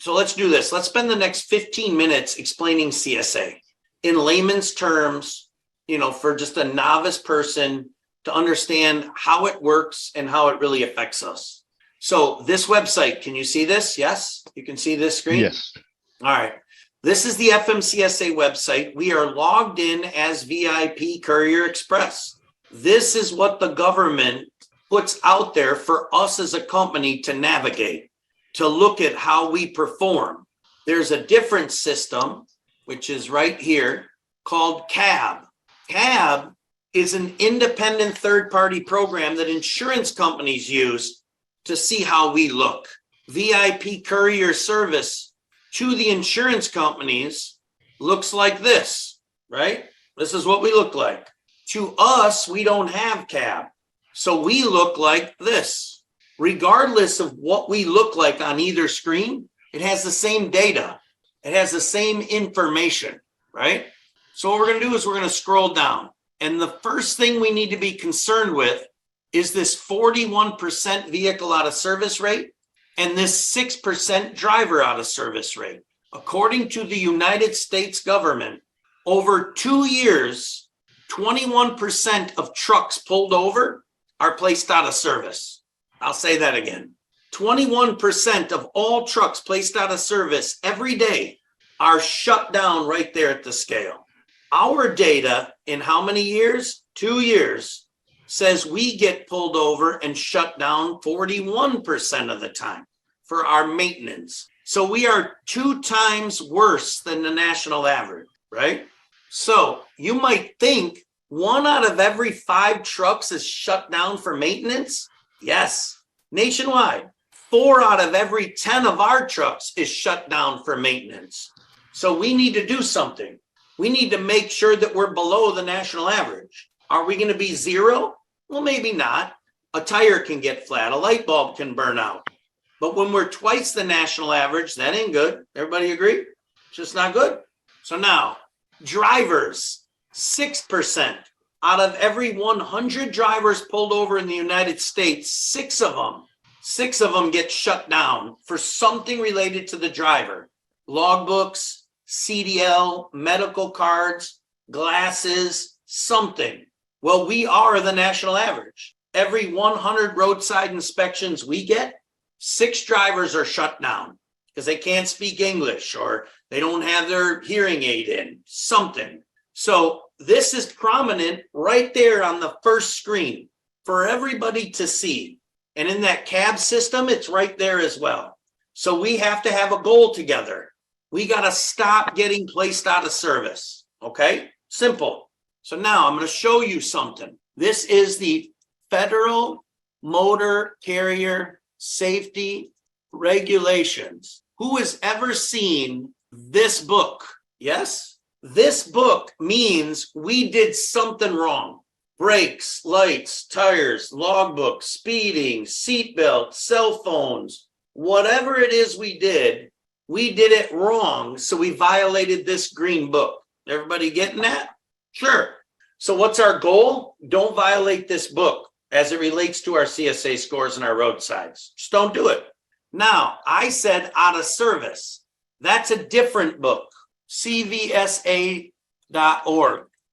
So let's do this. Let's spend the next 15 minutes explaining CSA in layman's terms, for just a novice person to understand how it works and how it really affects us. So this website, can you see this? Yes, you can see this screen? Yes. All right. This is the FMCSA website. We are logged in as VIP Courier Express. This is what the government puts out there for us as a company to navigate, to look at how we perform. There's a different system, which is right here, called CAB. CAB is an independent third-party program that insurance companies use to see how we look. VIP Courier Service to the insurance companies looks like this, right? This is what we look like. To us, we don't have CAB. So we look like this. Regardless of what we look like on either screen, it has the same data. It has the same information, right? So what we're going to do is we're going to scroll down. And the first thing we need to be concerned with is this 41% vehicle out of service rate and this 6% driver out of service rate. According to the United States government, over 2 years, 21% of trucks pulled over are placed out of service. I'll say that again. 21% of all trucks placed out of service every day are shut down right there at the scale. Our data in how many years? 2 years says we get pulled over and shut down 41% of the time for our maintenance. So we are 2 times worse than the national average, right? So you might think 1 out of every 5 trucks is shut down for maintenance. Yes, nationwide. 4 out of every 10 of our trucks is shut down for maintenance. So we need to do something. We need to make sure that we're below the national average. Are we going to be 0? Well, maybe not. A tire can get flat. A light bulb can burn out. But when we're twice the national average, that ain't good. Everybody agree? It's just not good. So now, drivers, 6%. Out of every 100 drivers pulled over in the United States, 6 of them get shut down for something related to the driver. Logbooks, CDL, medical cards, glasses, something. Well, we are the national average. Every 100 roadside inspections we get, 6 drivers are shut down because they can't speak English or they don't have their hearing aid in, something. So this is prominent right there on the first screen for everybody to see. And in that CAB system, it's right there as well. So we have to have a goal together. We got to stop getting placed out of service. Okay? Simple. So now I'm going to show you something. This is the Federal Motor Carrier Safety Regulations. Who has ever seen this book? Yes? This book means we did something wrong. Brakes, lights, tires, logbook, speeding, seatbelt, cell phones, whatever it is we did it wrong. So we violated this green book. Everybody getting that? Sure. So what's our goal? Don't violate this book as it relates to our CSA scores and our roadsides. Just don't do it. Now, I said out of service. That's a different book. CVSA.org,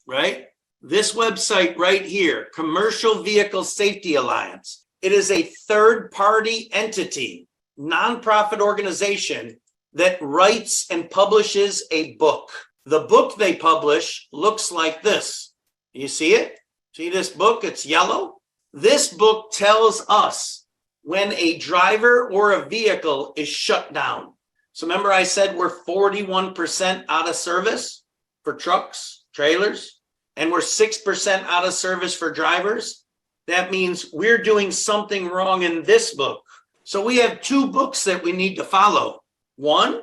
right? This website right here, Commercial Vehicle Safety Alliance. It is a third-party entity, nonprofit organization that writes and publishes a book. The book they publish looks like this. You see it? See this book? It's yellow. This book tells us when a driver or a vehicle is shut down. So remember I said we're 41% out of service for trucks, trailers, and we're 6% out of service for drivers. That means we're doing something wrong in this book. So we have 2 books that we need to follow. 1,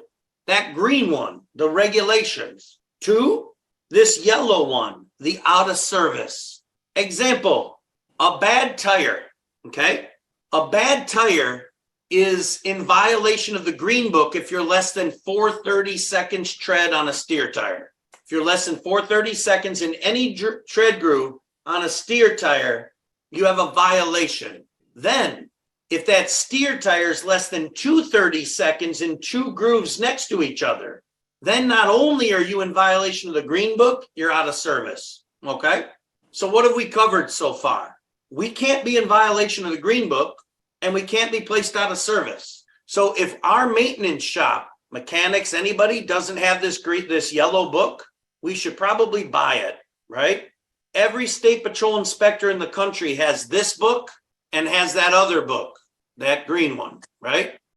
that green one, the regulations. 2, this yellow one, the out of service. Example, a bad tire, okay? A bad tire is in violation of the green book if you're less than 4/30 seconds tread on a steer tire. If you're less than 4/30 seconds in any tread groove on a steer tire, you have a violation. Then, if that steer tire is less than 2/32 in two grooves next to each other, then not only are you in violation of the green book, you're out of service. Okay. So what have we covered so far? We can't be in violation of the green book and we can't be placed out of service. So if our maintenance shop, mechanics, anybody doesn't have this yellow book, we should probably buy it, right? Every state patrol inspector in the country has this book and has that other book, that green one, right?